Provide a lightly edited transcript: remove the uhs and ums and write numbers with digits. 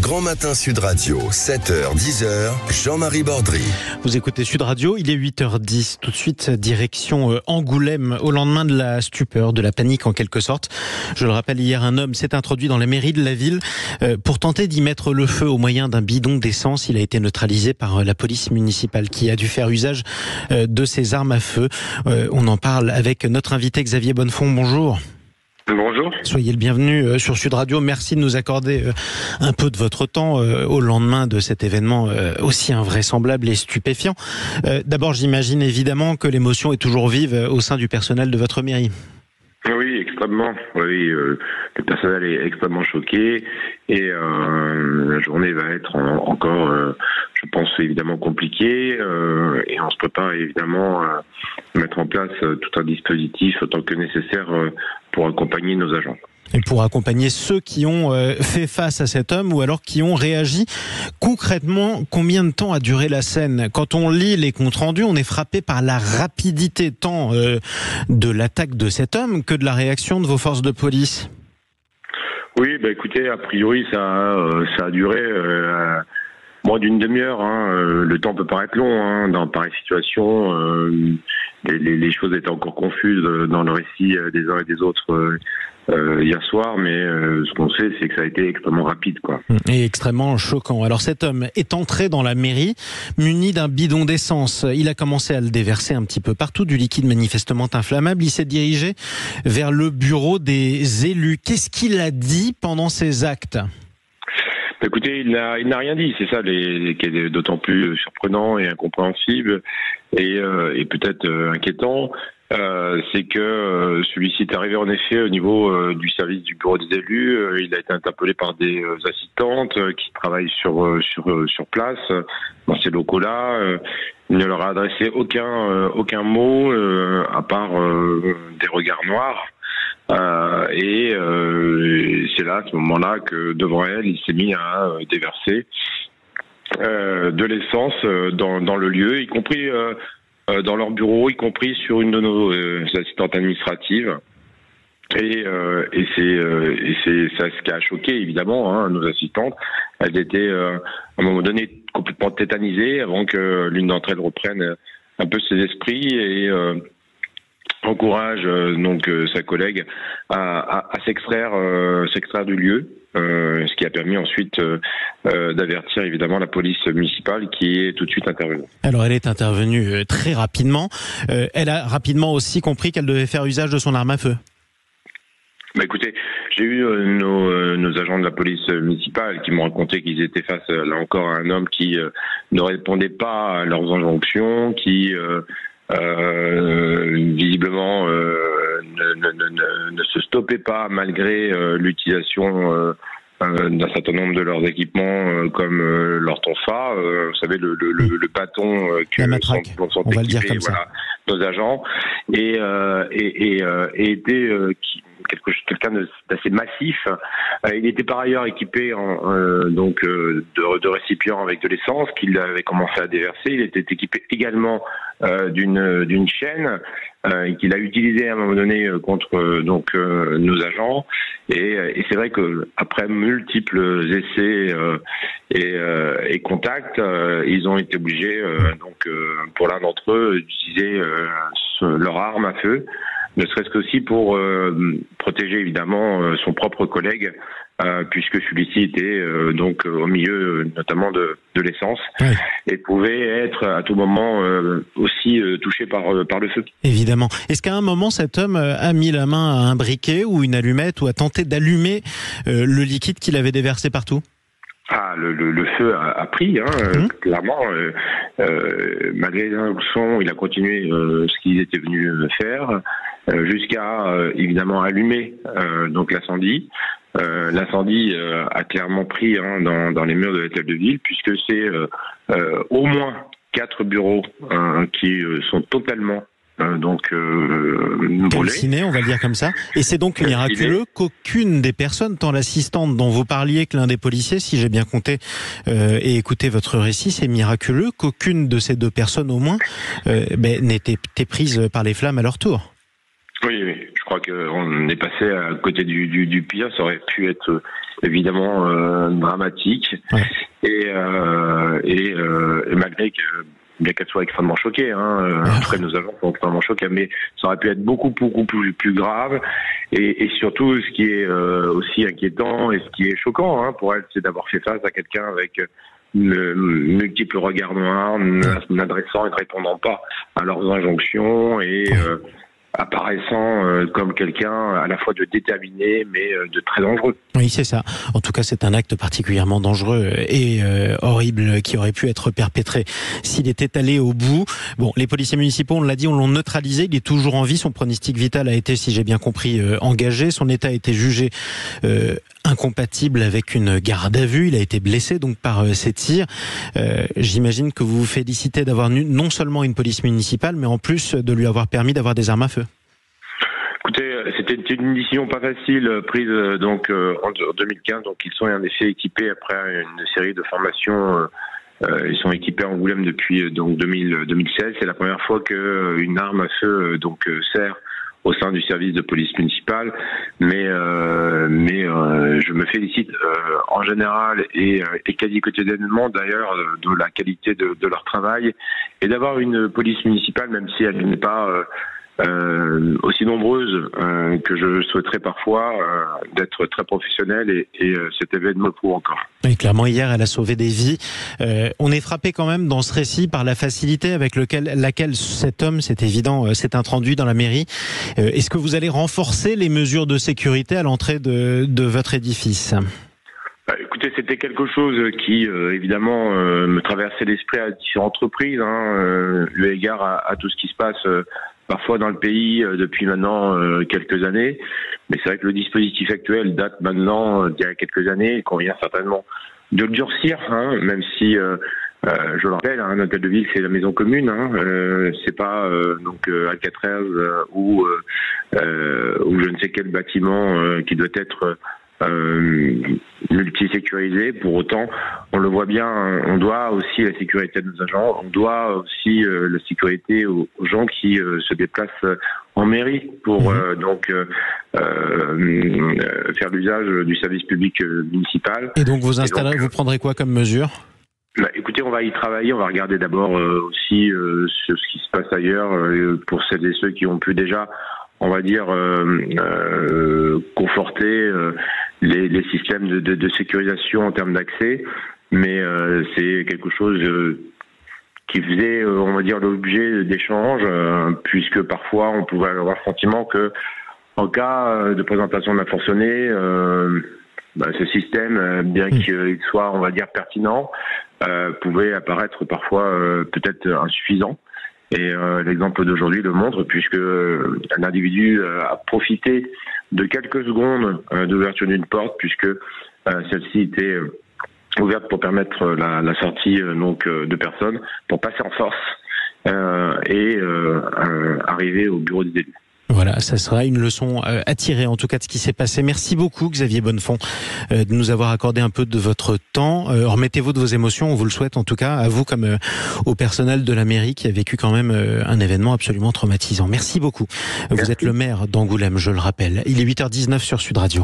Grand Matin Sud Radio, 7h, 10h, Jean-Marie Bordry. Vous écoutez Sud Radio, il est 8h10. Tout de suite, direction Angoulême, au lendemain de la stupeur, de la panique en quelque sorte. Je le rappelle, hier, un homme s'est introduit dans la mairie de la ville pour tenter d'y mettre le feu au moyen d'un bidon d'essence. Il a été neutralisé par la police municipale qui a dû faire usage de ses armes à feu. On en parle avec notre invité Xavier Bonnefond. Bonjour. Bonjour. Soyez le bienvenu sur Sud Radio. Merci de nous accorder un peu de votre temps au lendemain de cet événement aussi invraisemblable et stupéfiant. D'abord, j'imagine évidemment que l'émotion est toujours vive au sein du personnel de votre mairie. Oui, extrêmement. Oui, le personnel est extrêmement choqué et la journée va être encore, je pense, évidemment compliquée et on se prépare évidemment à mettre en place tout un dispositif autant que nécessaire pour accompagner nos agents. Et pour accompagner ceux qui ont fait face à cet homme ou alors qui ont réagi. Concrètement, combien de temps a duré la scène ? Quand on lit les comptes rendus, on est frappé par la rapidité tant de l'attaque de cet homme que de la réaction de vos forces de police. Oui, écoutez, a priori ça a duré moins d'une demi-heure. Le temps peut paraître long dans pareille situation. Les choses étaient encore confuses dans le récit des uns et des autres hier soir, mais ce qu'on sait, c'est que ça a été extrêmement rapide, quoi. Et extrêmement choquant. Alors cet homme est entré dans la mairie muni d'un bidon d'essence. Il a commencé à le déverser un petit peu partout, du liquide manifestement inflammable. Il s'est dirigé vers le bureau des élus. Qu'est-ce qu'il a dit pendant ces actes ? Écoutez, il n'a rien dit, c'est ça qui est d'autant plus surprenant et incompréhensible et peut-être inquiétant. C'est que celui-ci est arrivé en effet au niveau du service du bureau des élus. Il a été interpellé par des assistantes qui travaillent sur place dans ces locaux-là. Il ne leur a adressé aucun mot à part des regards noirs. Et c'est là, à ce moment-là, que devant elle, il s'est mis à déverser de l'essence dans le lieu, y compris dans leur bureau, y compris sur une de nos assistantes administratives. Et c'est ça ce qui a choqué évidemment nos assistantes. Elles étaient à un moment donné complètement tétanisées avant que l'une d'entre elles reprenne un peu ses esprits et encourage donc sa collègue à s'extraire du lieu, ce qui a permis ensuite d'avertir évidemment la police municipale qui est tout de suite intervenue. Alors elle est intervenue très rapidement. Elle a rapidement aussi compris qu'elle devait faire usage de son arme à feu. Écoutez, j'ai eu nos agents de la police municipale qui m'ont raconté qu'ils étaient face là encore à un homme qui ne répondait pas à leurs injonctions, qui visiblement ne se stoppait pas malgré l'utilisation d'un certain nombre de leurs équipements comme leur tonfa, vous savez le bâton que la matraque, sont on va équipés, le dire comme ça. Nos agents et était quelqu'un d'assez massif. Il était par ailleurs équipé de récipients avec de l'essence qu'il avait commencé à déverser. Il était équipé également d'une chaîne qu'il a utilisée à un moment donné contre nos agents. Et c'est vrai que après multiples essais et contacts, ils ont été obligés pour l'un d'entre eux d'utiliser leur arme à feu, ne serait-ce qu'aussi pour protéger évidemment son propre collègue, puisque celui-ci était au milieu notamment de l'essence, ouais, et pouvait être à tout moment aussi touché par le feu. Évidemment. Est-ce qu'à un moment cet homme a mis la main à un briquet ou une allumette ou a tenté d'allumer le liquide qu'il avait déversé partout ? Le feu a pris, clairement. Malgré les injonctions, il a continué ce qu'il était venu faire, jusqu'à évidemment allumer l'incendie. L'incendie a clairement pris dans les murs de l'hôtel de ville, puisque c'est au moins 4 bureaux qui sont totalement calciné, on va le dire comme ça. Et c'est donc miraculeux qu'aucune des personnes, tant l'assistante dont vous parliez que l'un des policiers, si j'ai bien compté et écouté votre récit, c'est miraculeux qu'aucune de ces deux personnes au moins n'ait été prise par les flammes à leur tour. Oui, je crois qu'on est passé à côté du pire. Ça aurait pu être évidemment dramatique. Ouais. Et malgré que, bien qu'elle soit extrêmement choquée, après nos agents sont extrêmement choqués, mais ça aurait pu être beaucoup plus grave. Et surtout, ce qui est aussi inquiétant et ce qui est choquant pour elle, c'est d'avoir fait face à quelqu'un avec multiples regards noirs, n'adressant et ne répondant pas à leurs injonctions et apparaissant comme quelqu'un à la fois de déterminé mais de très dangereux. Oui, c'est ça. En tout cas, c'est un acte particulièrement dangereux et horrible qui aurait pu être perpétré s'il était allé au bout. Bon, les policiers municipaux, on l'a dit, on l'ont neutralisé. Il est toujours en vie. Son pronostic vital a été, si j'ai bien compris, engagé. Son état a été jugé incompatible avec une garde à vue. Il a été blessé donc par ces tirs. J'imagine que vous vous félicitez d'avoir non seulement une police municipale, mais en plus de lui avoir permis d'avoir des armes à feu. Écoutez, c'était une décision pas facile prise donc en 2015. Donc ils sont en effet équipés après une série de formations. Ils sont équipés à Angoulême depuis donc 2016. C'est la première fois qu'une arme à feu sert au sein du service de police municipale, mais je me félicite en général et quasi quotidiennement d'ailleurs de la qualité de leur travail et d'avoir une police municipale, même si elle n'est pas aussi nombreuse que je souhaiterais parfois, d'être très professionnelle et cet événement le prouve encore. Et clairement, hier, elle a sauvé des vies. On est frappé quand même dans ce récit par la facilité avec laquelle cet homme, c'est évident, s'est introduit dans la mairie. Est-ce que vous allez renforcer les mesures de sécurité à l'entrée de votre édifice ? Écoutez, c'était quelque chose qui, évidemment, me traversait l'esprit à différentes reprises, eu égard à tout ce qui se passe parfois dans le pays depuis maintenant quelques années. Mais c'est vrai que le dispositif actuel date maintenant d'il y a quelques années. Il convient certainement de le durcir, même si, je le rappelle, un hôtel de ville, c'est la maison commune. C'est pas Alcatraz ou je ne sais quel bâtiment qui doit être multi-sécurisé. Pour autant, on le voit bien, on doit aussi la sécurité de nos agents, on doit aussi la sécurité aux gens qui se déplacent en mairie pour faire l'usage du service public municipal. Et donc vous prendrez quoi comme mesure ? Écoutez, on va y travailler, on va regarder d'abord aussi ce qui se passe ailleurs pour celles et ceux qui ont pu déjà, on va dire, conforter les systèmes de sécurisation en termes d'accès, mais c'est quelque chose qui faisait, on va dire, l'objet d'échanges, puisque parfois on pouvait avoir le sentiment que, en cas de présentation d'un forcené, ce système, bien qu'il soit, on va dire, pertinent, pouvait apparaître parfois peut-être insuffisant. Et l'exemple d'aujourd'hui le montre, puisque un individu a profité de quelques secondes d'ouverture d'une porte, puisque celle-ci était ouverte pour permettre la sortie de personnes, pour passer en force et arriver au bureau des élus. Voilà, ça sera une leçon à tirer en tout cas de ce qui s'est passé. Merci beaucoup Xavier Bonnefond de nous avoir accordé un peu de votre temps. Remettez-vous de vos émotions, on vous le souhaite en tout cas, à vous comme au personnel de la mairie qui a vécu quand même un événement absolument traumatisant. Merci beaucoup. Merci. Vous êtes le maire d'Angoulême, je le rappelle. Il est 8h19 sur Sud Radio.